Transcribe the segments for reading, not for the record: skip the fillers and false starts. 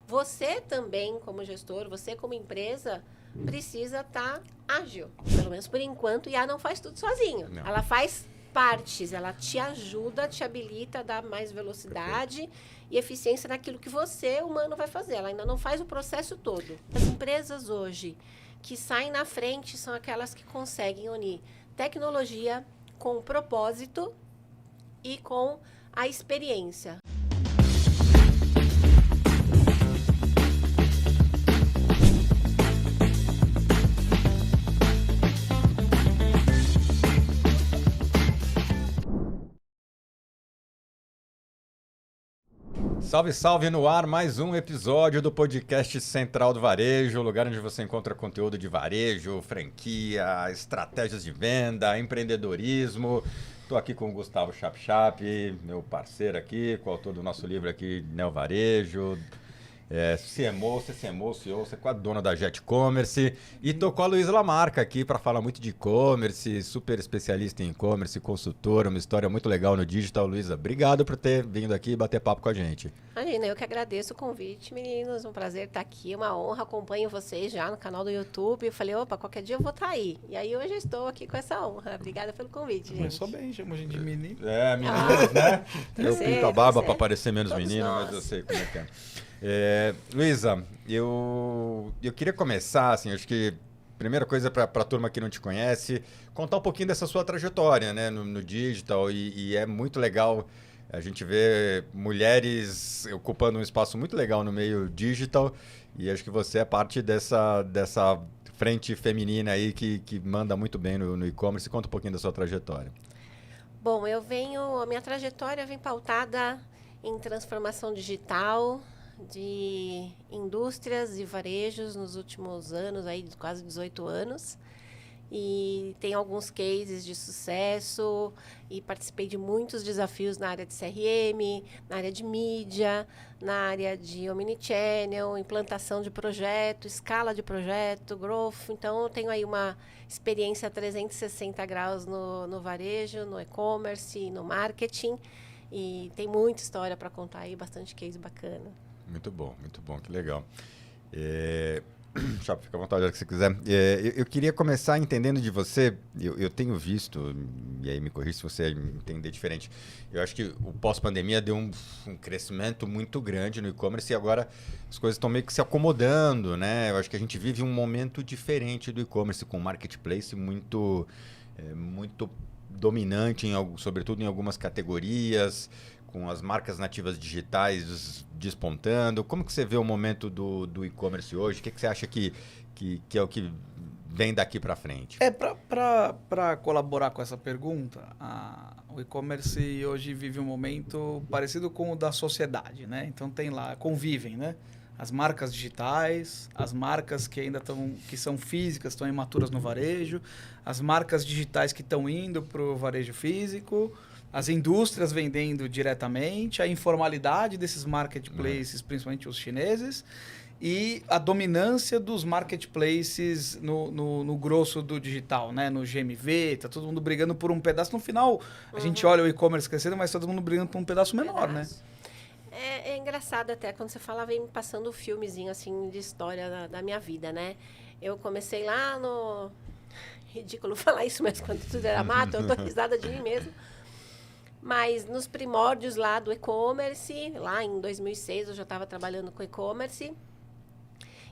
você também, como gestor, você como empresa, precisa estar ágil. Pelo menos por enquanto, e a IA não faz tudo sozinho. Não. Ela faz partes, ela te ajuda, te habilita a dar mais velocidade e eficiência naquilo que você, humano, vai fazer. Ela ainda não faz o processo todo. As empresas hoje que saem na frente são aquelas que conseguem unir tecnologia com propósito e com a experiência. Salve, salve no ar, mais um episódio do podcast Central do Varejo, o lugar onde você encontra conteúdo de varejo, franquia, estratégias de venda, empreendedorismo. Estou aqui com o Gustavo Chap, meu parceiro aqui, coautor do nosso livro aqui, Neo Varejo. CMO, CEO, você é com a dona da Jet Commerce. E tô com a Luísa Lamarca aqui para falar muito de e-commerce, super especialista em e-commerce, consultora, uma história muito legal no digital. Luísa, obrigado por ter vindo aqui e bater papo com a gente. Imagina, eu que agradeço o convite, meninos. Um prazer estar aqui, uma honra. Acompanho vocês já no canal do YouTube. Eu falei, opa, qualquer dia eu vou estar aí. E aí hoje eu estou aqui com essa honra. Obrigada pelo convite, gente. Começou bem, chama a gente de menino. Meninas, né? Eu pinto a barba para parecer menos Todos menino, nós. mas eu sei como é que é. Luísa, eu queria começar, assim, acho que primeira coisa para a turma que não te conhece, contar um pouquinho dessa sua trajetória, né, no digital, e é muito legal a gente ver mulheres ocupando um espaço muito legal no meio digital, e acho que você é parte dessa frente feminina aí que manda muito bem no e-commerce. Conta um pouquinho da sua trajetória. Bom, a minha trajetória vem pautada em transformação digital de indústrias e varejos nos últimos anos, aí quase 18 anos. E tem alguns cases de sucesso e participei de muitos desafios na área de CRM, na área de mídia, na área de omnichannel, implantação de projeto, escala de projeto, growth. Então, eu tenho aí uma experiência 360 graus no varejo, no e-commerce, no marketing. E tem muita história para contar aí, bastante case bacana. Muito bom, que legal. Chapo, fica à vontade, a hora que você quiser. Eu queria começar entendendo de você, eu tenho visto, e aí me corrija se você entender diferente, eu acho que o pós-pandemia deu um crescimento muito grande no e-commerce e agora as coisas estão meio que se acomodando, né? Eu acho que a gente vive um momento diferente do e-commerce, com o marketplace muito dominante, sobretudo em algumas categorias, com as marcas nativas digitais despontando. Como que você vê o momento do e-commerce hoje? O que você acha que é o que vem daqui para frente? Para colaborar com essa pergunta, o e-commerce hoje vive um momento parecido com o da sociedade, né? Então tem lá, convivem, né? As marcas digitais, as marcas que ainda que são físicas, estão imaturas no varejo, as marcas digitais que estão indo para o varejo físico, as indústrias vendendo diretamente, a informalidade desses marketplaces, principalmente os chineses, e a dominância dos marketplaces no grosso do digital, né? No GMV, tá todo mundo brigando por um pedaço. No final, a gente olha o e-commerce crescendo, mas todo mundo brigando por um pedaço menor, né? É engraçado até, quando você fala, vem me passando um filmezinho assim de história da minha vida, né? Eu comecei lá no... Ridículo falar isso, mas quando tudo era mato, eu tô risada de mim mesmo. Mas nos primórdios lá do e-commerce, lá em 2006 eu já estava trabalhando com e-commerce.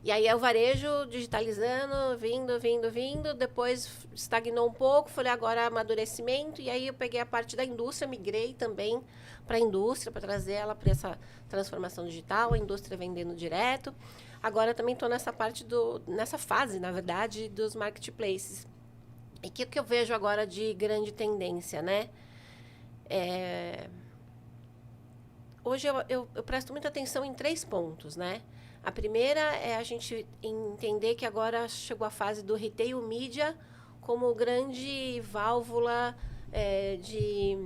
E aí o varejo digitalizando, vindo. Depois estagnou um pouco, falei agora amadurecimento. E aí eu peguei a parte da indústria, migrei também para a indústria, para trazer ela para essa transformação digital, a indústria vendendo direto. Agora também estou nessa fase, na verdade, dos marketplaces. E o que eu vejo agora de grande tendência, né? Hoje eu presto muita atenção em 3 pontos, né? A primeira é a gente entender que agora chegou a fase do retail media como grande válvula de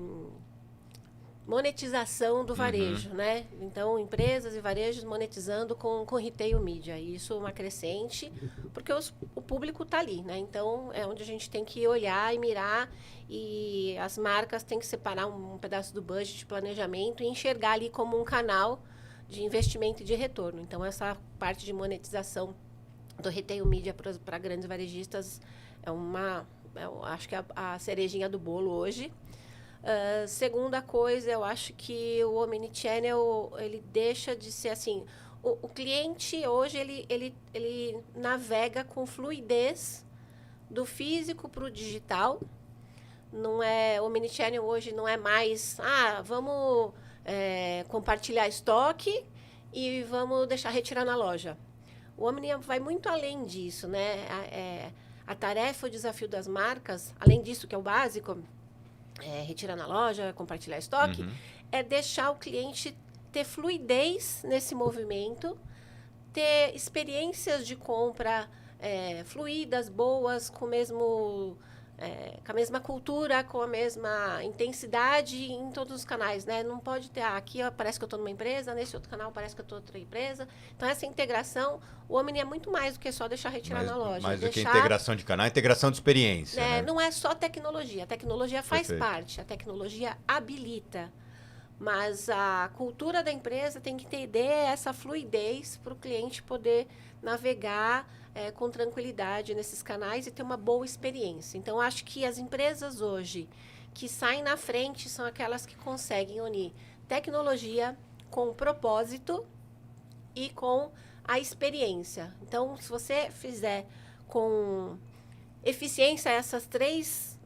monetização do varejo, né? Então, empresas e varejos monetizando com retail media. E isso é uma crescente, porque o público está ali, né? Então, é onde a gente tem que olhar e mirar, e as marcas têm que separar um pedaço do budget de planejamento e enxergar ali como um canal de investimento e de retorno. Então, essa parte de monetização do retail media para grandes varejistas eu acho que é a cerejinha do bolo hoje. Segunda coisa, eu acho que o omnichannel, ele deixa de ser assim... O cliente hoje, ele navega com fluidez do físico para o digital. O omnichannel hoje não é mais, vamos compartilhar estoque e vamos deixar retirar na loja. O Omni vai muito além disso, né? A tarefa, o desafio das marcas, além disso que é o básico, retirar na loja, compartilhar estoque, é deixar o cliente ter fluidez nesse movimento, ter experiências de compra fluidas, boas, com a mesma cultura, com a mesma intensidade em todos os canais, né? Não pode ter, aqui parece que eu estou numa empresa, nesse outro canal parece que eu estou em outra empresa. Então, essa integração, o Omni é muito mais do que só deixar retirar na loja. Mais do que integração de canal, integração de experiência. Né? Não é só tecnologia. A tecnologia faz parte, a tecnologia habilita. Mas a cultura da empresa tem que entender essa fluidez para o cliente poder navegar com tranquilidade nesses canais e ter uma boa experiência. Então, acho que as empresas hoje que saem na frente são aquelas que conseguem unir tecnologia com propósito e com a experiência. Então, se você fizer com eficiência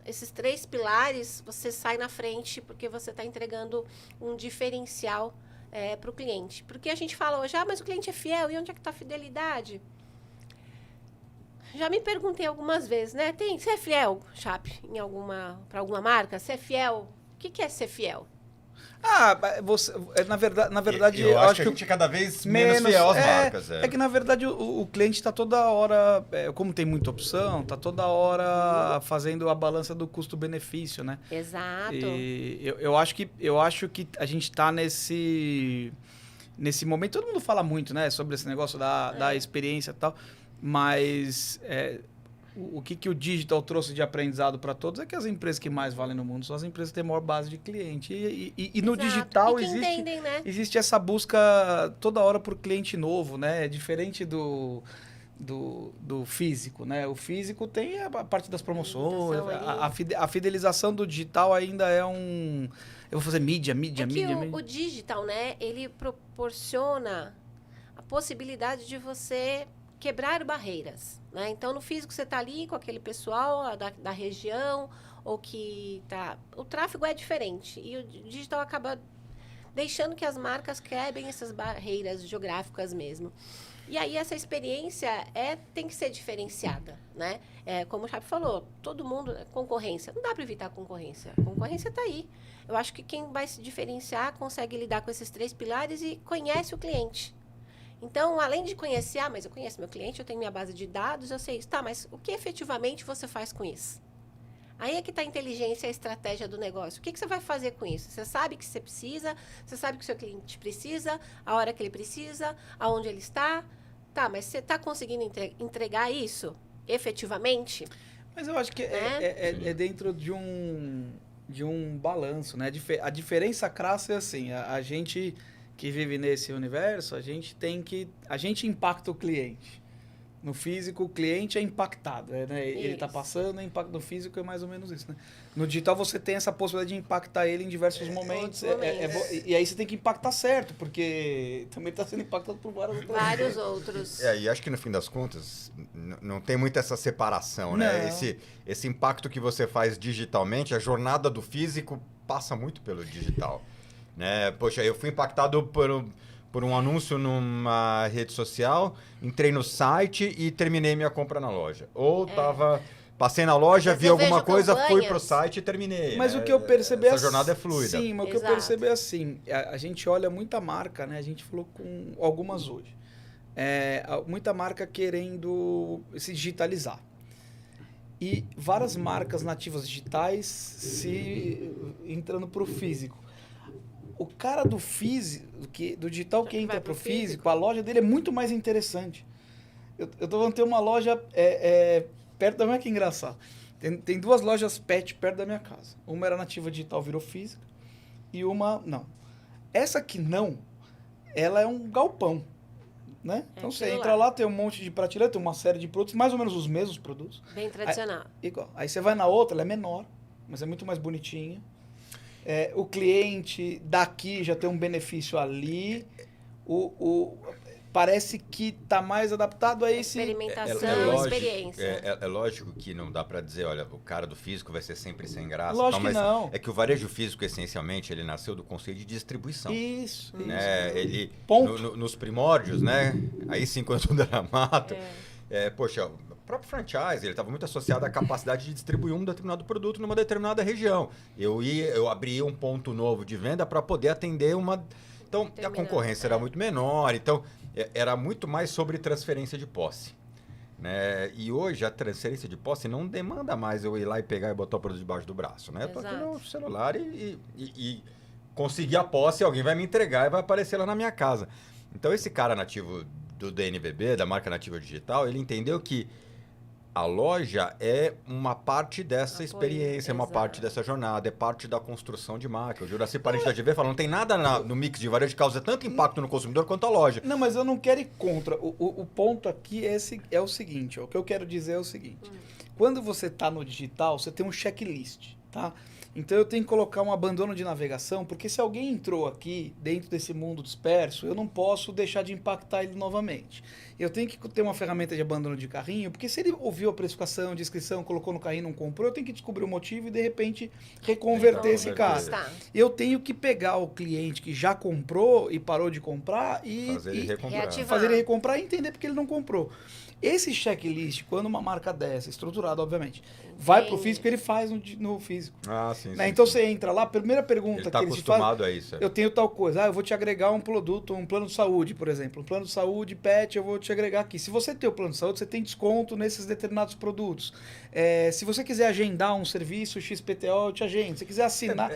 esses três pilares, você sai na frente porque você está entregando um diferencial para o cliente. Porque a gente fala hoje, mas o cliente é fiel, e onde é que está a fidelidade? Já me perguntei algumas vezes, né? Você é fiel, Chape, para alguma marca? Você é fiel? O que é ser fiel? Na verdade, eu acho que a gente é cada vez menos fiel às marcas. É que, na verdade, o cliente está toda hora, como tem muita opção, está toda hora fazendo a balança do custo-benefício, né? Exato. E eu acho que a gente está nesse momento, todo mundo fala muito, né, sobre esse negócio da experiência e tal, mas o que o digital trouxe de aprendizado para todos é que as empresas que mais valem no mundo são as empresas que têm maior base de cliente. E no digital entendem, né? existe essa busca toda hora por cliente novo, né? É diferente do físico, né? O físico tem a parte das promoções, a fidelização do digital ainda é um... Eu vou fazer mídia. O digital, né? Ele proporciona a possibilidade de você quebrar barreiras, né? Então, no físico, você está ali com aquele pessoal da região, ou que tá... O tráfego é diferente. E o digital acaba deixando que as marcas quebrem essas barreiras geográficas mesmo. E aí, essa experiência tem que ser diferenciada, né? Como o Chape falou, todo mundo... Concorrência. Não dá para evitar a concorrência. A concorrência está aí. Eu acho que quem vai se diferenciar consegue lidar com esses três pilares e conhece o cliente. Então, além de conhecer, mas eu conheço meu cliente, eu tenho minha base de dados, eu sei isso. Tá, mas o que efetivamente você faz com isso? Aí é que está a inteligência e a estratégia do negócio. O que você vai fazer com isso? Você sabe que você precisa, você sabe que o seu cliente precisa, a hora que ele precisa, aonde ele está. Tá, mas você está conseguindo entregar isso efetivamente? Mas eu acho que é dentro de um balanço, né? A diferença crassa é assim, a gente que vive nesse universo, a gente impacta o cliente. No físico, o cliente é impactado, né? Ele está passando, o impacto no físico é mais ou menos isso, né? No digital, você tem essa possibilidade de impactar ele em diversos momentos. E aí você tem que impactar certo, porque também está sendo impactado por vários outros. E acho que no fim das contas, não tem muito essa separação, né? Esse impacto que você faz digitalmente, a jornada do físico passa muito pelo digital, né? Poxa, eu fui impactado por um anúncio numa rede social, entrei no site e terminei minha compra na loja. Ou passei na loja, vi alguma coisa, fui pro site e terminei. Mas o que eu percebi essa jornada é fluida. Sim, mas o que eu percebi é assim, a gente olha muita marca, né? A gente falou com algumas hoje. Muita marca querendo se digitalizar. E várias marcas nativas digitais entrando pro físico. O cara do físico, do digital que entra pro físico, a loja dele é muito mais interessante. Eu tô vendo ter uma loja perto da minha, que engraçado. Tem duas lojas pet perto da minha casa. Uma era nativa digital, virou física, e uma não. Essa que não, ela é um galpão, né? Então você entra lá, tem um monte de prateleira, tem uma série de produtos, mais ou menos os mesmos produtos. Bem tradicional. Igual. Aí você vai na outra, ela é menor, mas é muito mais bonitinha. O cliente daqui já tem um benefício ali. Parece que está mais adaptado a esse... Experimentação, experiência. É lógico que não dá para dizer, olha, o cara do físico vai ser sempre sem graça. Lógico que não. É que o varejo físico, essencialmente, ele nasceu do conceito de distribuição. Isso. Ele, Ponto. nos primórdios, né? Aí sim, quando tudo era mato. Poxa, o próprio franchise, ele estava muito associado à capacidade de distribuir um determinado produto numa determinada região. Eu abria um ponto novo de venda para poder atender uma... Então, a concorrência era muito menor, então... Era muito mais sobre transferência de posse. Né? E hoje a transferência de posse não demanda mais eu ir lá e pegar e botar o produto debaixo do braço. Né? Eu tô aqui no celular e conseguir a posse, alguém vai me entregar e vai aparecer lá na minha casa. Então esse cara nativo do DNVB, da marca nativa digital, ele entendeu que a loja é uma parte dessa experiência, é uma parte dessa jornada, é parte da construção de marca. O Juraci Parente da GV fala, não tem nada no mix de varejo que causa tanto impacto no consumidor quanto a loja. Não, mas eu não quero ir contra. O ponto aqui é o seguinte, ó, o que eu quero dizer é o seguinte. Quando você está no digital, você tem um checklist, tá? Então eu tenho que colocar um abandono de navegação, porque se alguém entrou aqui dentro desse mundo disperso, eu não posso deixar de impactar ele novamente. Eu tenho que ter uma ferramenta de abandono de carrinho, porque se ele ouviu a precificação, descrição, colocou no carrinho e não comprou, eu tenho que descobrir o motivo e de repente reconverter esse cara. Eu tenho que pegar o cliente que já comprou e parou de comprar e fazer ele recomprar e entender porque ele não comprou. Esse checklist, quando uma marca dessa, estruturada, obviamente, vai para o físico, ele faz no físico. Ah, sim, né? Então você entra lá, a primeira pergunta que eles fazem... acostumado a isso. Eu tenho tal coisa. Eu vou te agregar um produto, um plano de saúde, por exemplo. Um plano de saúde, pet, eu vou te agregar aqui. Se você tem o plano de saúde, você tem desconto nesses determinados produtos. Se você quiser agendar um serviço XPTO, eu te agendo. Se quiser assinar...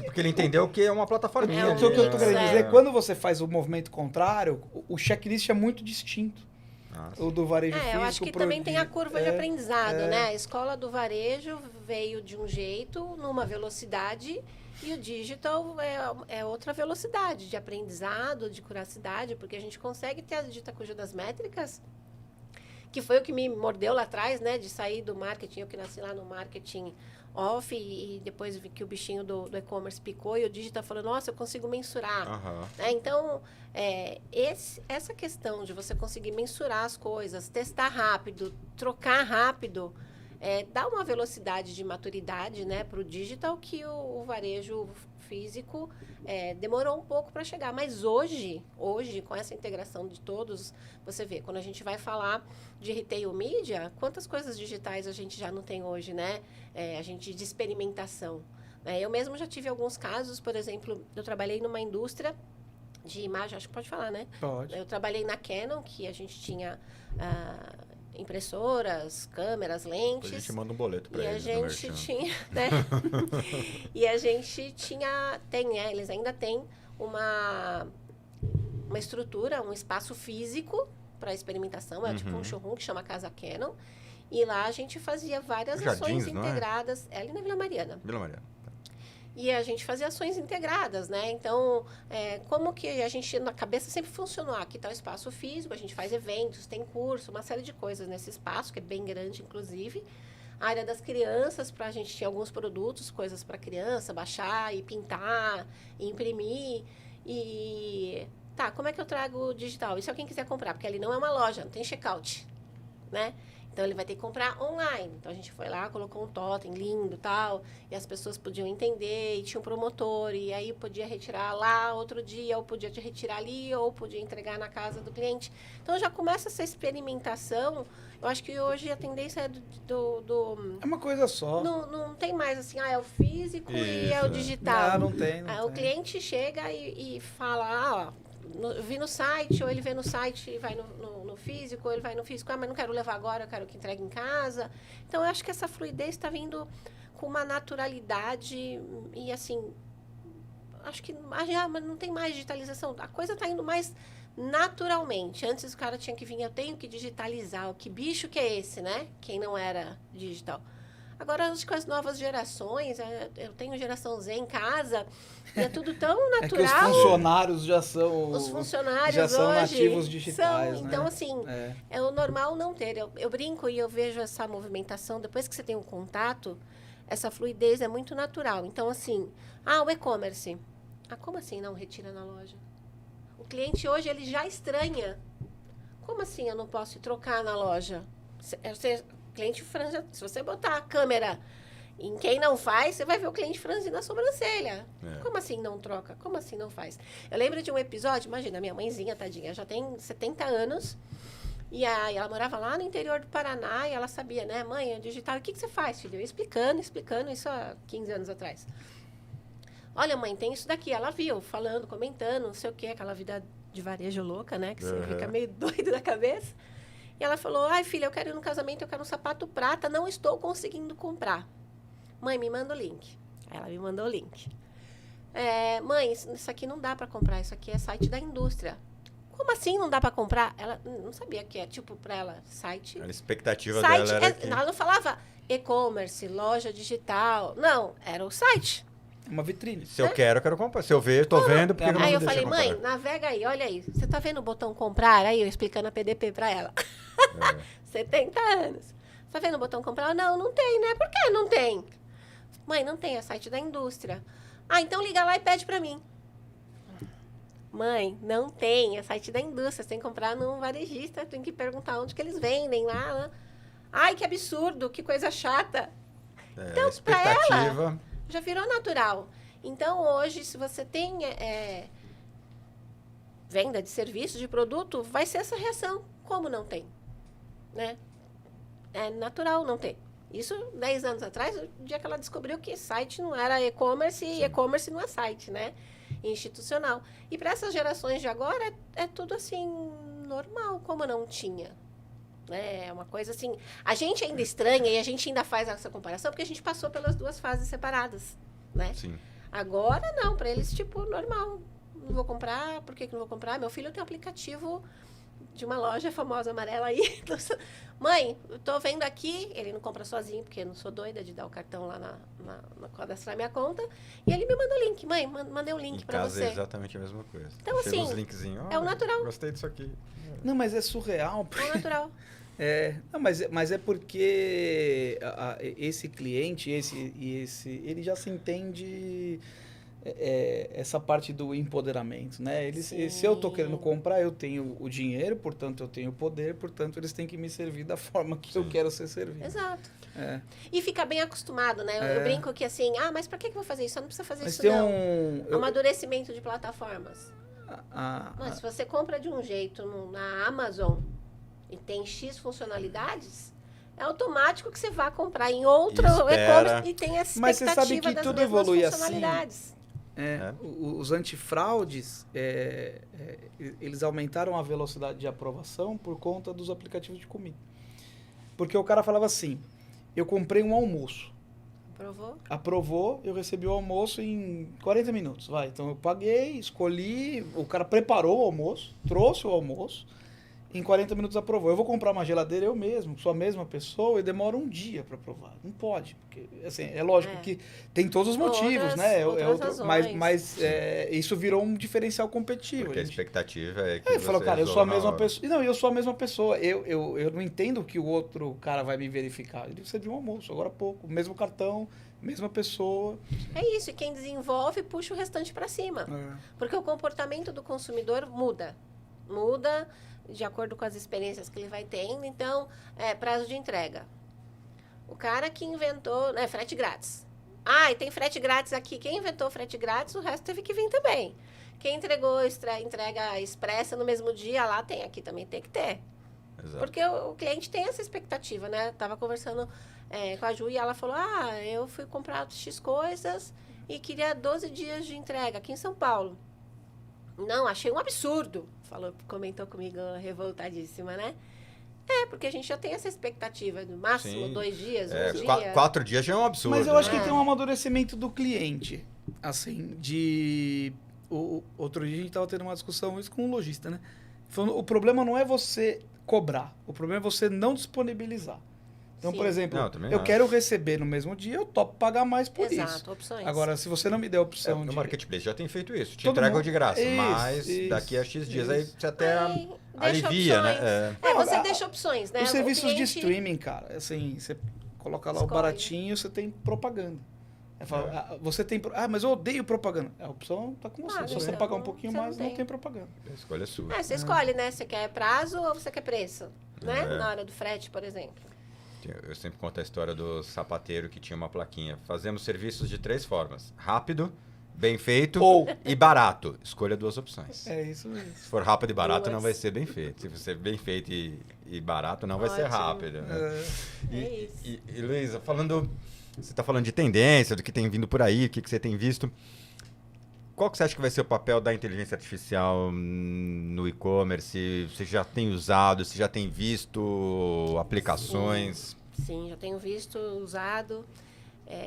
Porque ele entendeu que é uma plataforma. O que eu estou querendo dizer, quando você faz o movimento contrário, o checklist é muito distinto. O do varejo físico. Eu acho que também tem a curva de aprendizado, né? A escola do varejo veio de um jeito, numa velocidade, e o digital é outra velocidade de aprendizado, de curacidade, porque a gente consegue ter a dita cuja das métricas, que foi o que me mordeu lá atrás, né? De sair do marketing, eu que nasci lá no marketing off e depois vi que o bichinho do e-commerce picou e o digital falou, nossa, eu consigo mensurar. Né? Então, essa questão de você conseguir mensurar as coisas, testar rápido, trocar rápido, dá uma velocidade de maturidade, né, para o digital que o varejo físico demorou um pouco para chegar. Mas hoje, com essa integração de todos, você vê, quando a gente vai falar de retail media, quantas coisas digitais a gente já não tem hoje, né? A gente de experimentação. Eu mesmo já tive alguns casos, por exemplo, eu trabalhei numa indústria de imagem, acho que pode falar, né? Pode. Eu trabalhei na Canon, que a gente tinha impressoras, câmeras, lentes. A gente manda um boleto para eles. E a gente tinha, né? E a gente eles ainda têm uma estrutura, um espaço físico para experimentação, tipo um showroom que chama Casa Canon. E lá a gente fazia várias ações integradas. É ali na Vila Mariana. Vila Mariana. E a gente fazia ações integradas, né? Então, como que a gente, na cabeça, sempre funcionou? Aqui está o espaço físico, a gente faz eventos, tem curso, uma série de coisas nesse espaço, que é bem grande, inclusive. A área das crianças, a gente tinha alguns produtos, coisas para criança, baixar e pintar, e imprimir. E, como é que eu trago o digital? E se alguém quiser comprar? Porque ali não é uma loja, não tem checkout, né? Então, ele vai ter que comprar online. Então, a gente foi lá, colocou um totem lindo e tal, e as pessoas podiam entender, e tinha um promotor, e aí podia retirar lá outro dia, ou podia te retirar ali, ou podia entregar na casa do cliente. Então, já começa essa experimentação. Eu acho que hoje a tendência é É uma coisa só. Não tem mais assim, é o físico e é o digital. Não tem. O cliente chega e fala, eu vi no site, ou ele vê no site e vai no físico, ou ele vai no físico, mas não quero levar agora, eu quero que entregue em casa. Então, eu acho que essa fluidez está vindo com uma naturalidade e, assim, acho que já não tem mais digitalização. A coisa está indo mais naturalmente. Antes o cara tinha que vir, eu tenho que digitalizar. Que bicho que é esse, né? Quem não era digital. Agora, acho que com as novas gerações, eu tenho geração Z em casa, e é tudo tão É que os natural. funcionários já são... Os funcionários já são hoje nativos digitais, são, né? então assim, É. é o normal não ter. Eu brinco e eu vejo essa movimentação, depois que você tem um contato, essa fluidez é muito natural. Então assim, o e-commerce. Como assim não retira na loja? O cliente hoje, ele já estranha. Como assim eu não posso trocar na loja? Cliente franja, se você botar a câmera em quem não faz, você vai ver o cliente franzindo a sobrancelha. Como assim não troca? Como assim não faz? Eu lembro de um episódio, imagina, minha mãezinha, tadinha, já tem 70 anos, e aí ela morava lá no interior do Paraná, e ela sabia, né, mãe, é digital, o que você faz, filho? Eu explicando, isso há 15 anos atrás. Olha, mãe, tem isso daqui. Ela viu, falando, comentando, não sei o quê, aquela vida de varejo louca, né, que você fica meio doido da cabeça. E ela falou, filha, eu quero ir no casamento, eu quero um sapato prata, não estou conseguindo comprar. Mãe, me manda o link. Aí ela me mandou o link. Mãe, isso aqui não dá para comprar, isso aqui é site da indústria. Como assim não dá para comprar? Ela não sabia que é, tipo, para ela, site... A expectativa site dela era que... Ela não falava e-commerce, loja digital. Não, era o site. Uma vitrine. Se eu quero comprar. Se eu ver, tô vendo, porque eu não Aí me eu deixa falei, comprar. mãe, navega aí, olha aí. Você tá vendo o botão comprar? Aí eu explicando a PDP para ela. 70 anos. Tá vendo o botão comprar? Não tem, né? Por que não tem? Mãe, não tem, é site da indústria. Então liga lá e pede pra mim. Mãe, não tem, é site da indústria. Você tem que comprar num varejista, tem que perguntar onde que eles vendem lá. Ai, que absurdo, que coisa chata. Então, expectativa... pra ela, já virou natural. Então, hoje, se você tem venda de serviço, de produto, vai ser essa reação. Como não tem? Né? É natural não ter. Isso 10 anos atrás, o dia que ela descobriu que site não era e-commerce e e-commerce não é site, né? Institucional. E para essas gerações de agora, é tudo assim, normal, como não tinha. É uma coisa assim. A gente ainda estranha e a gente ainda faz essa comparação porque a gente passou pelas duas fases separadas, né? Sim. Agora não, para eles, tipo, normal. Não vou comprar, por que não vou comprar? Meu filho tem um aplicativo de uma loja famosa amarela aí. Mãe, eu tô vendo aqui, ele não compra sozinho, porque eu não sou doida de dar o cartão lá na cadastrar minha conta. E ele me mandou o link. Mãe, mandei um link para você. É exatamente a mesma coisa. Então, chega assim, uns linkzinhos. é o natural. Gostei disso aqui. Não, mas é surreal. É o natural. Não, mas é porque esse cliente, ele já se entende essa parte do empoderamento, né? Se eu tô querendo comprar, eu tenho o dinheiro, portanto eu tenho o poder, portanto eles têm que me servir da forma que eu quero ser servido. Exato. E fica bem acostumado, né? Eu brinco que assim, mas pra que eu vou fazer isso? Só não precisa fazer isso não. Amadurecimento de plataformas. Mas se você compra de um jeito na Amazon e tem X funcionalidades, é automático que você vá comprar em outro e-commerce e tem essa expectativa. Mas você sabe que tudo evolui assim. Os antifraudes, eles aumentaram a velocidade de aprovação por conta dos aplicativos de comida. Porque o cara falava assim, eu comprei um almoço. Aprovou, eu recebi o almoço em 40 minutos. Então eu paguei, escolhi, o cara preparou o almoço, trouxe o almoço, em 40 minutos aprovou. Eu vou comprar uma geladeira eu mesmo, sou a mesma pessoa, e demora um dia para aprovar. Não pode, porque assim, é lógico que tem todos os motivos, né? Mas isso virou um diferencial competitivo. Porque a expectativa é que falou, cara, eu sou a mesma pessoa. Não, eu sou a mesma pessoa. Eu não entendo que o outro cara vai me verificar. Ele precisa de um almoço, agora há pouco. Mesmo cartão, mesma pessoa. É isso, e quem desenvolve puxa o restante para cima. Porque o comportamento do consumidor muda de acordo com as experiências que ele vai tendo. Então, prazo de entrega. O cara que inventou, frete grátis. E tem frete grátis aqui. Quem inventou frete grátis, o resto teve que vir também. Quem entregou entrega expressa no mesmo dia, lá tem, aqui também tem que ter. Exato. Porque o cliente tem essa expectativa, né? Tava conversando com a Ju e ela falou, eu fui comprar X coisas e queria 12 dias de entrega aqui em São Paulo. Não, achei um absurdo. Comentou comigo revoltadíssima, né? Porque a gente já tem essa expectativa do máximo 2 dias, 1 dia. 4 dias já é um absurdo. Mas eu acho que tem um amadurecimento do cliente. Assim, outro dia a gente estava tendo uma discussão isso com um lojista, né? Falando, o problema não é você cobrar, o problema é você não disponibilizar. Então, Sim. por exemplo, Não, eu também eu acho. quero receber no mesmo dia, eu topo pagar mais por isso. Exato, opções. Agora, se você não me der a opção No de... Marketplace já tem feito isso. Te Todo entregam mundo- de graça, Isso, mas isso, daqui a X dias aí isso. você até Aí, deixa alivia, opções. né? É, Não, você a- deixa opções, né? Os O serviços de cliente- streaming, cara, assim, você coloca lá o Escolhe. baratinho, você tem propaganda. Aí fala, você tem... mas eu odeio propaganda. A opção tá com você. Ah, Se você então, pagar um pouquinho você não mais, não tem. tem propaganda. A escolha é sua. É, você escolhe, né? Você quer prazo ou você quer preço, né? É. Na hora do frete, por exemplo. Eu sempre conto a história do sapateiro que tinha uma plaquinha. Fazemos serviços de 3 formas: rápido, bem feito Ou- e barato. Escolha 2 opções. É isso mesmo. Se for rápido e barato, não Duas. vai ser bem feito. Se for bem feito e barato, não vai ser Ótimo. rápido. Né? É, É isso. E Luísa, você está falando de tendência, do que tem vindo por aí, o que você tem visto. Qual que você acha que vai ser o papel da inteligência artificial no e-commerce? Você já tem usado, você já tem visto aplicações? Sim, já tenho visto, usado.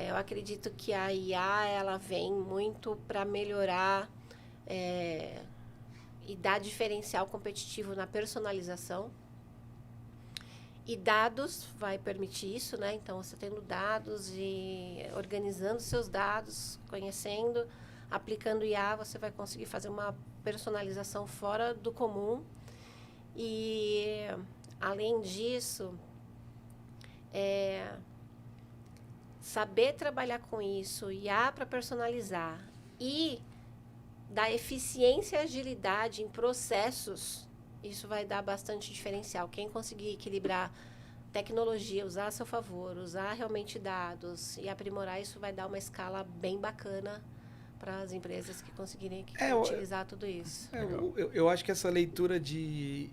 Eu acredito que a IA ela vem muito para melhorar e dar diferencial competitivo na personalização. E dados vai permitir isso, né? Então, você tendo dados e organizando seus dados, conhecendo, aplicando IA, você vai conseguir fazer uma personalização fora do comum. E, além disso, saber trabalhar com isso, IA para personalizar e dar eficiência e agilidade em processos, isso vai dar bastante diferencial. Quem conseguir equilibrar tecnologia, usar a seu favor, usar realmente dados e aprimorar, isso vai dar uma escala bem bacana para as empresas que conseguirem utilizar tudo isso. Eu acho que essa leitura de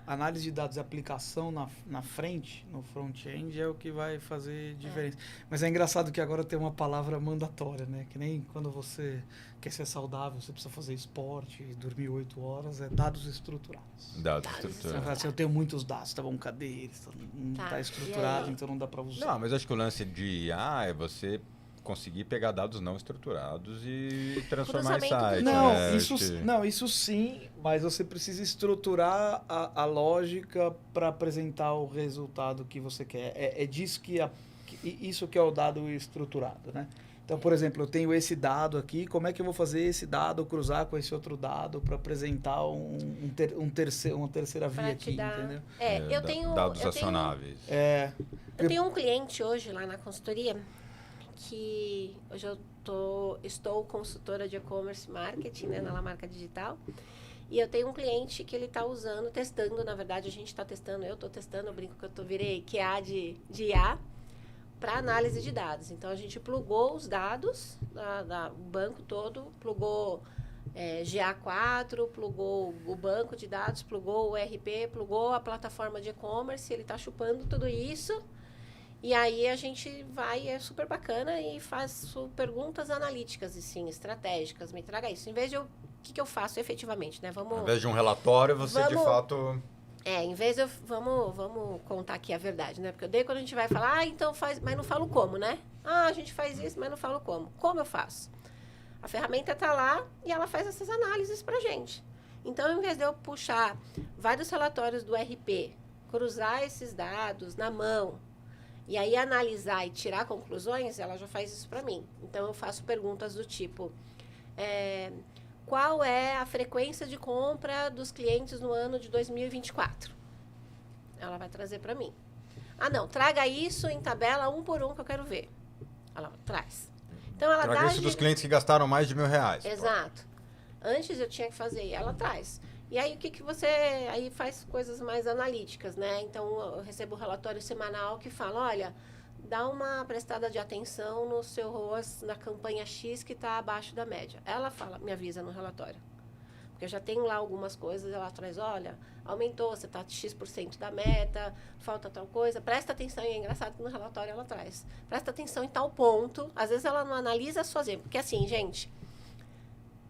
análise de dados e aplicação na frente, no front-end, é o que vai fazer diferença. Mas é engraçado que agora tem uma palavra mandatória, né? Que nem quando você quer ser saudável, você precisa fazer esporte, dormir 8 horas, é dados estruturados. Dados Você vai estruturados. falar assim, eu tenho muitos dados, tá bom, cadê eles? Não Tá, está e estruturado, aí? então não dá para usar. Não, mas acho que o lance de IA é você conseguir pegar dados não estruturados e transformar em Cruzamento dos site. Não, né? isso, Acho que- não, isso sim, mas você precisa estruturar a lógica para apresentar o resultado que você quer. É disso isso que é o dado estruturado, né? Então, por exemplo, eu tenho esse dado aqui, como é que eu vou fazer esse dado cruzar com esse outro dado para apresentar uma terceira via Pra aqui, te dar... entendeu? eu tenho... Dados eu tenho- acionáveis. Eu tenho um cliente hoje lá na consultoria que hoje estou consultora de e-commerce marketing, né, na La Marca Digital. E eu tenho um cliente que ele está usando, testando, na verdade a gente está testando, eu estou testando, eu brinco que eu virei QA de IA para análise de dados. Então a gente plugou os dados, o banco todo, plugou GA4, plugou o banco de dados, plugou o ERP, plugou a plataforma de e-commerce, ele está chupando tudo isso. E aí a gente vai, é super bacana e faço perguntas analíticas e sim, estratégicas. Me traga isso. Em vez de o que eu faço efetivamente, né? Ao invés de um relatório, você de fato... Em vez de vamos contar aqui a verdade, né? Porque eu dei quando a gente vai falar, então faz, mas não falo como, né? A gente faz isso, mas não falo como. Como eu faço? A ferramenta está lá e ela faz essas análises pra gente. Então, em vez de eu puxar vários relatórios do RP, cruzar esses dados na mão, e aí analisar e tirar conclusões, ela já faz isso para mim. Então, eu faço perguntas do tipo... qual é a frequência de compra dos clientes no ano de 2024? Ela vai trazer para mim. Não, traga isso em tabela um por um que eu quero ver. Ela traz. Então, ela Traga dá... isso dos clientes que gastaram mais de R$1.000. Exato. Antes eu tinha que fazer, e ela traz. E aí, o que você... Aí faz coisas mais analíticas, né? Então, eu recebo um relatório semanal que fala, olha, dá uma prestada de atenção no seu ROAS, na campanha X, que está abaixo da média. Ela fala, me avisa no relatório. Porque eu já tenho lá algumas coisas, ela traz, olha, aumentou, você está X% da meta, falta tal coisa. Presta atenção, e é engraçado que no relatório ela traz. Presta atenção em tal ponto. Às vezes ela não analisa sozinha. Porque assim, gente...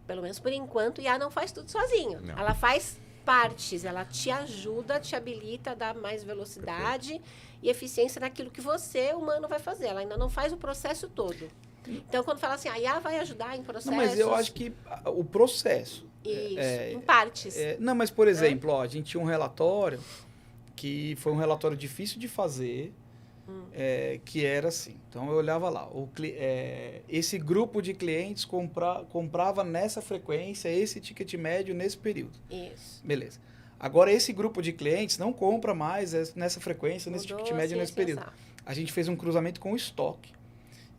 Pelo menos por enquanto, IA não faz tudo sozinho. Não. Ela faz partes, ela te ajuda, te habilita a dar mais velocidade e eficiência naquilo que você, humano, vai fazer. Ela ainda não faz o processo todo. Então, quando fala assim, a IA vai ajudar em processos... Não, mas eu acho que o processo... Isso, em partes. Não, mas por exemplo, a gente tinha um relatório que foi um relatório difícil de fazer, que era assim. Então, eu olhava lá. Esse grupo de clientes comprava nessa frequência, esse ticket médio nesse período. Isso. Beleza. Agora, esse grupo de clientes não compra mais nessa frequência, nesse Mudou, ticket médio assim, nesse assim, período. assado. A gente fez um cruzamento com o estoque.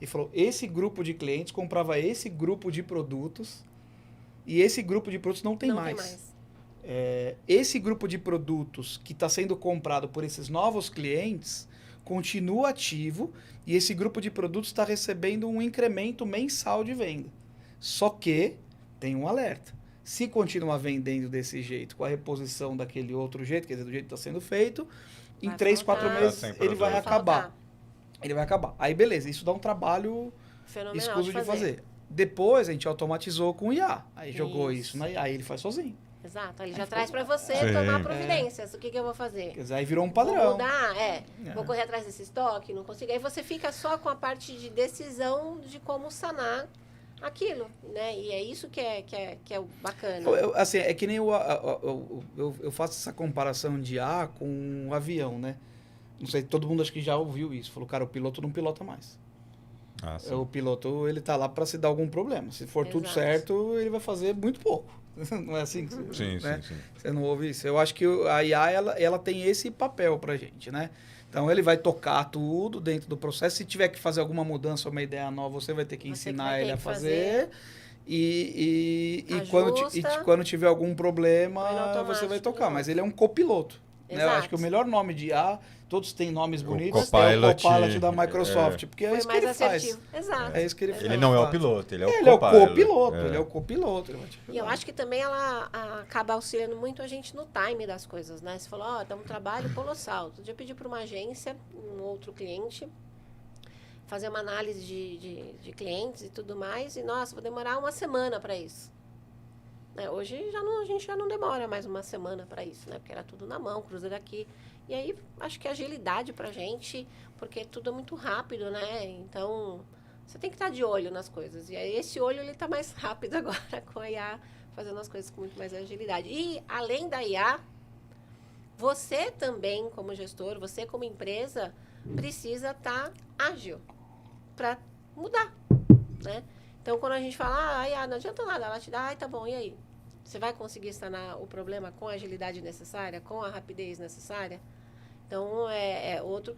E falou, esse grupo de clientes comprava esse grupo de produtos e esse grupo de produtos não tem mais. Esse grupo de produtos que está sendo comprado por esses novos clientes continua ativo e esse grupo de produtos está recebendo um incremento mensal de venda. Só que tem um alerta. Se continuar vendendo desse jeito, com a reposição daquele outro jeito, quer dizer, do jeito que está sendo feito, em 3, 4 meses ele vai acabar. Ele vai acabar. Aí, beleza, isso dá um trabalho Fenomenal escuso de fazer. Depois, a gente automatizou com o IA. Aí jogou isso na IA, aí ele faz sozinho. Exato, ele já traz para você Sim. tomar providências. O que eu vou fazer? Quer dizer, aí virou um Vou padrão. mudar? Vou correr atrás desse estoque? Não consigo. Aí você fica só com a parte de decisão de como sanar aquilo, né? E é isso que é o bacana. Assim, é que nem eu faço essa comparação de IA com um avião, né? Não sei, todo mundo acho que já ouviu isso. Falou, cara, o piloto não pilota mais. O piloto, ele tá lá para se dar algum problema. Se for tudo certo, ele vai fazer muito pouco. Não é assim que sim, né? sim. Você não ouve isso? Eu acho que a IA, ela tem esse papel pra gente, né? Então, ele vai tocar tudo dentro do processo. Se tiver que fazer alguma mudança ou uma ideia nova, você vai ter que ensinar ele a fazer. E quando tiver algum problema, você vai tocar. Mas ele é um copiloto. Né? Eu acho que o melhor nome de IA, todos têm nomes bonitos, é o Copilot da Microsoft, porque é isso que ele faz. Exato. É isso que ele faz. Ele não é o piloto, ele é o copiloto. Ele é o copiloto. E eu acho que também ela acaba auxiliando muito a gente no time das coisas, né? Você falou, tá um trabalho colossal. Outro dia eu pedi para uma agência, um outro cliente, fazer uma análise de clientes e tudo mais, e nossa, vou demorar uma semana para isso. Hoje a gente já não demora mais uma semana para isso, né? Porque era tudo na mão, cruza daqui. E aí, acho que agilidade pra gente, porque tudo é muito rápido, né? Então, você tem que estar de olho nas coisas. E aí, esse olho, ele tá mais rápido agora com a IA, fazendo as coisas com muito mais agilidade. E, além da IA, você também, como gestor, você como empresa, precisa estar ágil para mudar, né? Então, quando a gente fala, IA, não adianta nada, ela te dá, tá bom, e aí? Você vai conseguir sanar o problema com a agilidade necessária, com a rapidez necessária? Então, outro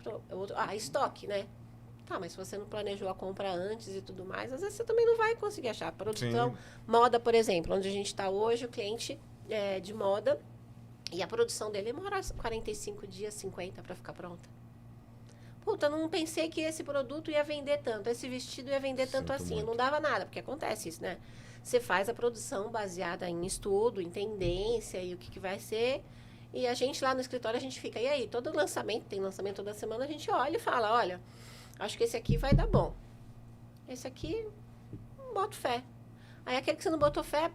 estoque, né? Tá, mas se você não planejou a compra antes e tudo mais, às vezes você também não vai conseguir achar. Produção, moda, por exemplo, onde a gente está hoje, o cliente é de moda e a produção dele demora 45 dias, 50 para ficar pronta. Puta, não pensei que esse produto ia vender tanto, esse vestido ia vender tanto assim. Não dava nada, porque acontece isso, né? Você faz a produção baseada em estudo, em tendência e o que vai ser. E a gente lá no escritório, a gente fica, e aí? Todo lançamento, tem lançamento toda semana, a gente olha e fala, olha, acho que esse aqui vai dar bom. Esse aqui, boto fé. Aí aquele que você não botou fé,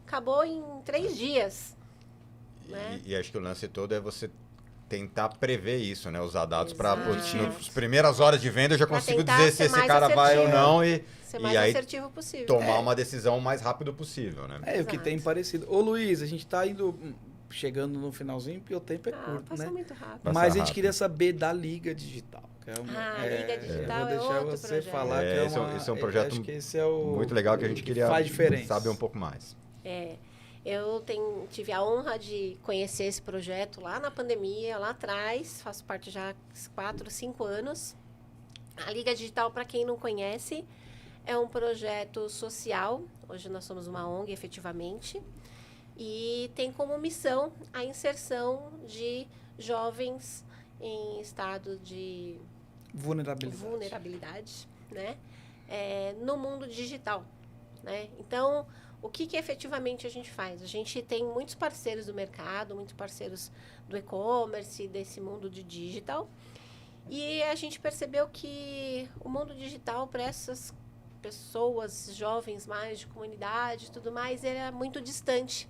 acabou em 3 dias. Né? E acho que o lance todo é você tentar prever isso, né? Usar dados para nas primeiras horas de venda eu já consigo dizer se esse cara vai ou não e aí assertivo possível. Tomar uma decisão o mais rápido possível, né? O que tem parecido. Ô Luiz, a gente tá chegando no finalzinho porque o tempo é curto, passa né? muito rápido. Mas a gente queria saber da Liga Digital. Liga Digital vou deixar você projeto. falar que esse é um projeto acho que esse muito legal que a gente queria saber um pouco mais. Eu tive a honra de conhecer esse projeto lá na pandemia, lá atrás. Faço parte já há 4, 5 anos. A Liga Digital, para quem não conhece, é um projeto social. Hoje nós somos uma ONG, efetivamente. E tem como missão a inserção de jovens em estado de vulnerabilidade, né? No mundo digital, né? Então, o que efetivamente a gente faz? A gente tem muitos parceiros do mercado, muitos parceiros do e-commerce, desse mundo de digital. E a gente percebeu que o mundo digital, para essas pessoas jovens mais de comunidade e tudo mais, era muito distante.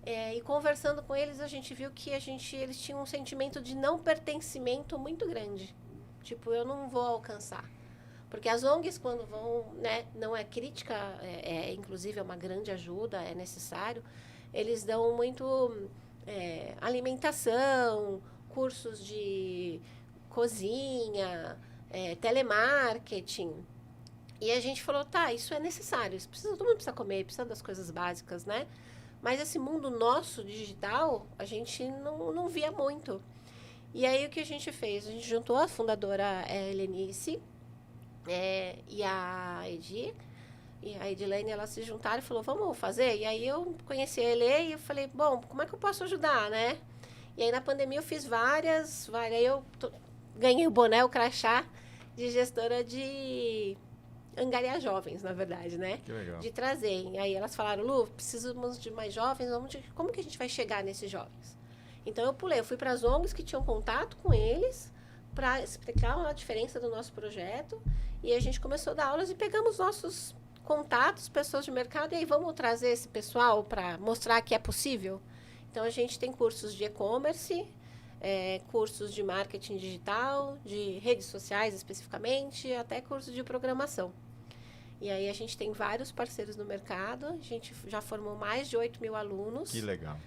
E conversando com eles, a gente viu que eles tinham um sentimento de não pertencimento muito grande. Tipo, eu não vou alcançar. Porque as ONGs, quando vão, né, não é crítica, inclusive é uma grande ajuda, é necessário, eles dão muito alimentação, cursos de cozinha, telemarketing. E a gente falou, tá, isso é necessário, todo mundo precisa comer, precisa das coisas básicas, né? Mas esse mundo nosso, digital, a gente não via muito. E aí, o que a gente fez? A gente juntou a fundadora Helenice e a Edi, e a Edilene, elas se juntaram e falou, vamos fazer? E aí, eu conheci a Ele e eu falei, bom, como é que eu posso ajudar, né? E aí, na pandemia, eu fiz várias. Aí, eu ganhei o boné, o crachá de gestora de angariar jovens, na verdade, né? Que legal. De trazer. E aí, elas falaram, Lu, precisamos de mais jovens, como que a gente vai chegar nesses jovens? Então, eu fui para as ONGs que tinham contato com eles para explicar a diferença do nosso projeto. E a gente começou a dar aulas e pegamos nossos contatos, pessoas de mercado, e aí vamos trazer esse pessoal para mostrar que é possível. Então, a gente tem cursos de e-commerce, cursos de marketing digital, de redes sociais especificamente, até cursos de programação. E aí, a gente tem vários parceiros no mercado, a gente já formou mais de 8 mil alunos. Que legal.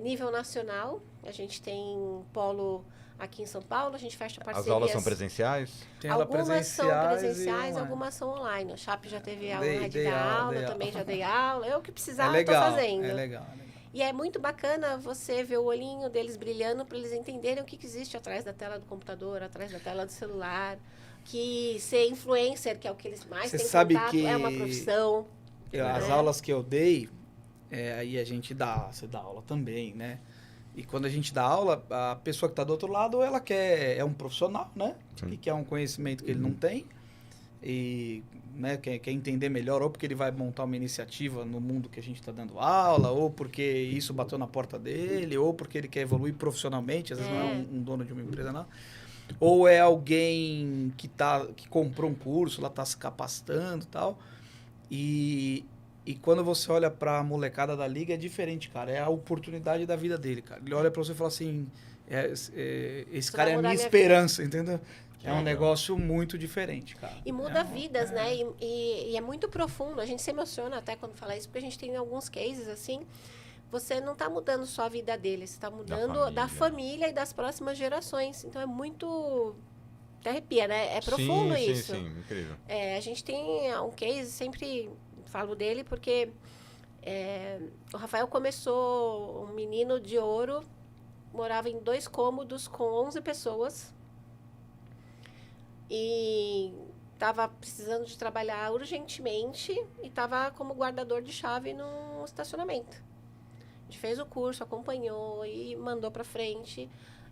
Nível nacional, a gente tem polo aqui em São Paulo, a gente fecha parcerias. As aulas são presenciais? Tem aula Algumas são presenciais, e algumas são online. O Chap já teve aula, dei aula, aula. também já dei aula. Eu que precisar, legal, estou fazendo. É legal. E é muito bacana você ver o olhinho deles brilhando para eles entenderem o que existe atrás da tela do computador, atrás da tela do celular. Que ser influencer, que é o que eles mais têm contato, é uma profissão. As aulas que eu dei, aí a gente você dá aula também, né? E quando a gente dá aula, a pessoa que está do outro lado, ela é um profissional, né? Sim. Que quer um conhecimento que ele não tem e né, quer entender melhor, ou porque ele vai montar uma iniciativa no mundo que a gente está dando aula, ou porque isso bateu na porta dele, ou porque ele quer evoluir profissionalmente, às vezes não é um dono de uma empresa, não. Ou é alguém que comprou um curso, lá está se capacitando e tal. E quando você olha pra molecada da liga, é diferente, cara. É a oportunidade da vida dele, cara. Ele olha pra você e fala assim, esse cara é a minha esperança, entendeu? É um negócio muito diferente, cara. E muda vidas, né? E é muito profundo. A gente se emociona até quando fala isso, porque a gente tem alguns cases, assim, você não está mudando só a vida dele, você está mudando da família e das próximas gerações. Então, é muito... Até arrepia, né? É profundo isso. Sim, incrível. A gente tem um case, sempre... falo dele porque o Rafael começou, um menino de ouro, morava em 2 cômodos com 11 pessoas e estava precisando de trabalhar urgentemente e estava como guardador de chave num estacionamento. A gente fez o curso, acompanhou e mandou para frente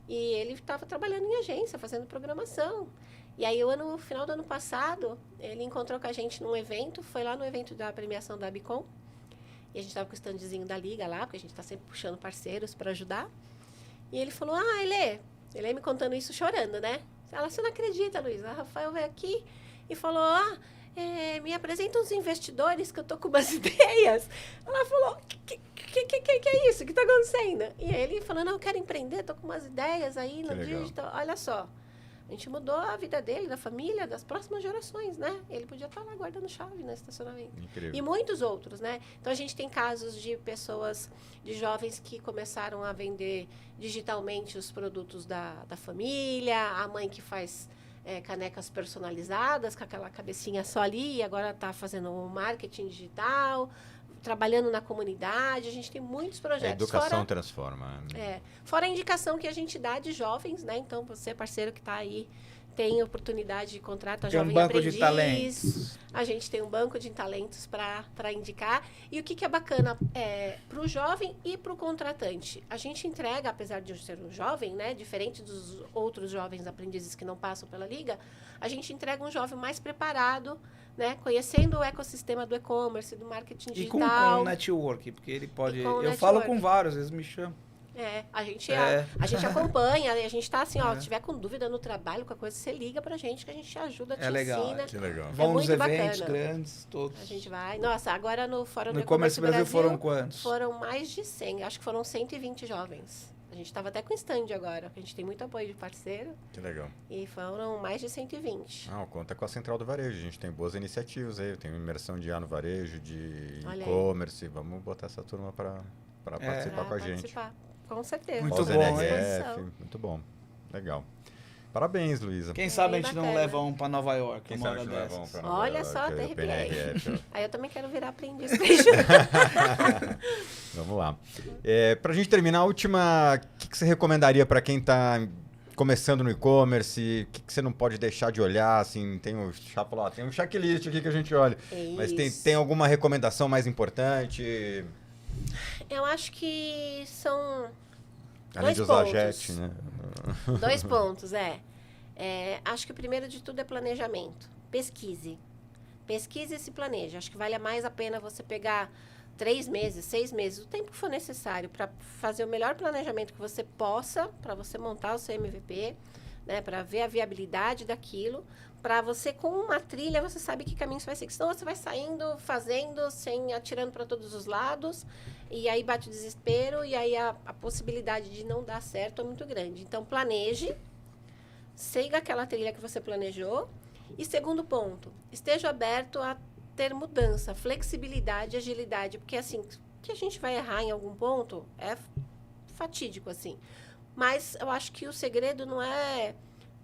e ele estava trabalhando em agência, fazendo programação. E aí, no final do ano passado, ele encontrou com a gente num evento, foi lá no evento da premiação da Abicom, e a gente estava com o standzinho da Liga lá, porque a gente está sempre puxando parceiros para ajudar. E ele falou, ele me contando isso chorando, né? Ela, você não acredita, Luiz, a Rafael veio aqui e falou, me apresenta uns investidores que eu tô com umas ideias. Ela falou, que é isso? O que tá acontecendo? E ele falou, não, eu quero empreender, tô com umas ideias aí no digital. Olha só. A gente mudou a vida dele, da família, das próximas gerações, né? Ele podia estar lá guardando chave no estacionamento. Incrível. E muitos outros, né? Então, a gente tem casos de pessoas, de jovens que começaram a vender digitalmente os produtos da família, a mãe que faz canecas personalizadas, com aquela cabecinha só ali, e agora está fazendo marketing digital, trabalhando na comunidade, a gente tem muitos projetos. A educação transforma. Fora a indicação que a gente dá de jovens, né? Então, você, parceiro que está aí, tem oportunidade de contrato a jovem aprendiz. Tem um banco de talentos. A gente tem um banco de talentos para indicar. E o que é bacana para o jovem e para o contratante? A gente entrega, apesar de eu ser um jovem, né? Diferente dos outros jovens aprendizes que não passam pela liga, a gente entrega um jovem mais preparado, né? Conhecendo o ecossistema do e-commerce, do marketing digital. E com network, porque ele pode... Eu falo com vários, eles me chamam. A gente acompanha, a gente tá assim, se tiver com dúvida no trabalho, qualquer coisa, você liga pra gente que a gente ajuda, te ensina. Que legal. Vão nos muito eventos bacana. grandes, todos. A gente vai. Nossa, agora no Fórum do E-Commerce Brasil foram quantos? Foram mais de 100, acho que foram 120 jovens. A gente estava até com stand agora, porque a gente tem muito apoio de parceiro. Que legal. E foram mais de 120. Conta com a Central do Varejo. A gente tem boas iniciativas aí. Tem imersão de no varejo, de e-commerce. Vamos botar essa turma para participar com a gente. Com certeza. Muito bom, NRF, muito bom. Legal. Parabéns, Luísa. Quem sabe a Bem gente não bacana. leva um pra Nova York. Quem uma sabe a hora gente leva um dessas. pra Nova Olha York, só, até o arrepiei. PNRF, ó. Aí eu também quero virar aprendiz. Vamos lá. Pra gente terminar, a última, o que você recomendaria para quem tá começando no e-commerce? O que você não pode deixar de olhar? Assim, tem um checklist aqui que a gente olha. Mas tem alguma recomendação mais importante? Eu acho que são Além dois de usar pontos. jet, né? 2 pontos, acho que o primeiro de tudo é planejamento. Pesquise. Pesquise e se planeje. Acho que vale mais a pena você pegar 3 meses, 6 meses, o tempo que for necessário para fazer o melhor planejamento que você possa, para você montar o seu MVP, né, para ver a viabilidade daquilo, para você, com uma trilha, você sabe que caminho você vai seguir. Senão você vai saindo, fazendo, atirando para todos os lados, e aí bate o desespero, e aí a possibilidade de não dar certo é muito grande. Então, planeje, siga aquela trilha que você planejou. E segundo ponto, esteja aberto a ter mudança, flexibilidade, agilidade, porque assim, que a gente vai errar em algum ponto é fatídico, assim. Mas eu acho que o segredo não é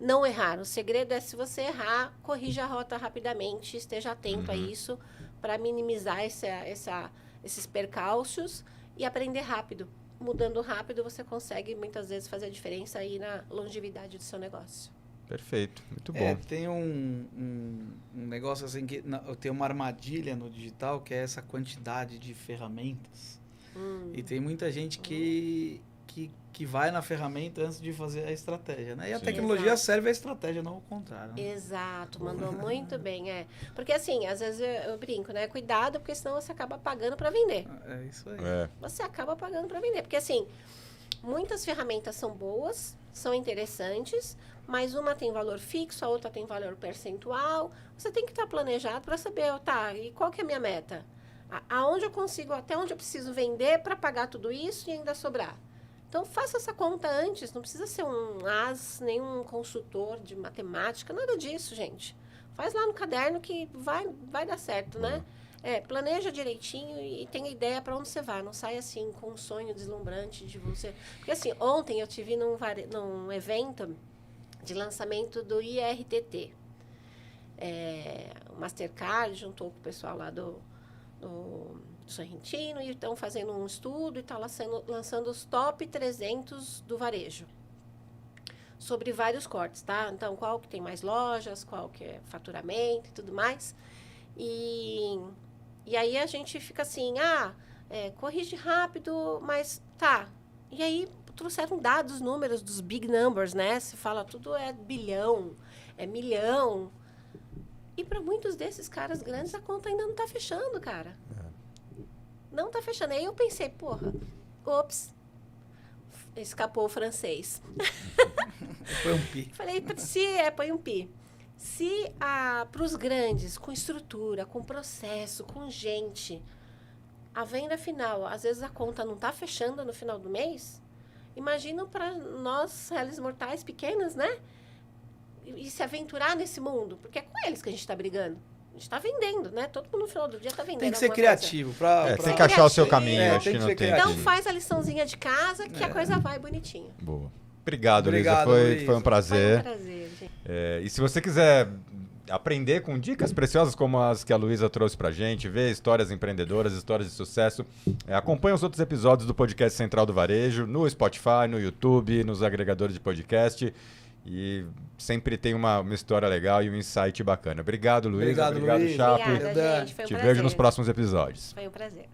não errar, o segredo é, se você errar, corrija a rota rapidamente, esteja atento a isso, para minimizar esses percalços e aprender rápido. Mudando rápido, você consegue muitas vezes fazer a diferença aí na longevidade do seu negócio. Perfeito, muito bom. Tem um negócio assim que tem uma armadilha no digital, que é essa quantidade de ferramentas. E tem muita gente que vai na ferramenta antes de fazer a estratégia, né? E a tecnologia serve a estratégia, não o contrário. Né? Exato, mandou muito bem, Porque assim, às vezes eu brinco, né? Cuidado, porque senão você acaba pagando para vender. É isso aí. Você acaba pagando para vender, porque assim, muitas ferramentas são boas, são interessantes, mas uma tem valor fixo, a outra tem valor percentual. Você tem que estar planejado para saber, e qual que é a minha meta? Aonde eu consigo, até onde eu preciso vender para pagar tudo isso e ainda sobrar? Então, faça essa conta antes, não precisa ser um nenhum consultor de matemática, nada disso, gente. Faz lá no caderno que vai dar certo, né? Planeja direitinho e tenha ideia para onde você vai. Não sai assim com um sonho deslumbrante de você. Porque assim, ontem eu tive num evento de lançamento do IRTT. O Mastercard juntou com o pessoal lá do Sorrentino e estão fazendo um estudo e está lançando os top 300 do varejo. Sobre vários cortes, tá? Então, qual que tem mais lojas, qual que é faturamento e tudo mais. E aí a gente fica assim, corrige rápido, mas tá. E aí trouxeram dados, números dos big numbers, né? Se fala tudo é bilhão, é milhão. E para muitos desses caras grandes, a conta ainda não está fechando, cara. Não está fechando. Aí eu pensei, ops, escapou o francês. Põe um pi. Falei, põe um pi. Se para os grandes, com estrutura, com processo, com gente, a venda final, às vezes a conta não está fechando no final do mês, imagina para nós, réis mortais pequenos, né? E se aventurar nesse mundo, porque é com eles que a gente está brigando. A gente está vendendo, né? Todo mundo no final do dia está vendendo. Tem que ser alguma criativo. Tem que achar o seu caminho. Acho tem que que não ser tem. criativo. Então faz a liçãozinha de casa que a coisa vai bonitinho. Boa. Obrigado, Luísa. Luísa. Foi um prazer. Foi um prazer, gente. E se você quiser aprender com dicas preciosas como as que a Luísa trouxe pra gente, ver histórias empreendedoras, histórias de sucesso, acompanhe os outros episódios do podcast Central do Varejo no Spotify, no YouTube, nos agregadores de podcast. E sempre tem uma história legal e um insight bacana. Obrigado, Luísa. Obrigado, Luiz. Chapo. Obrigada, gente. Foi um Te prazer. vejo nos próximos episódios. Foi um prazer.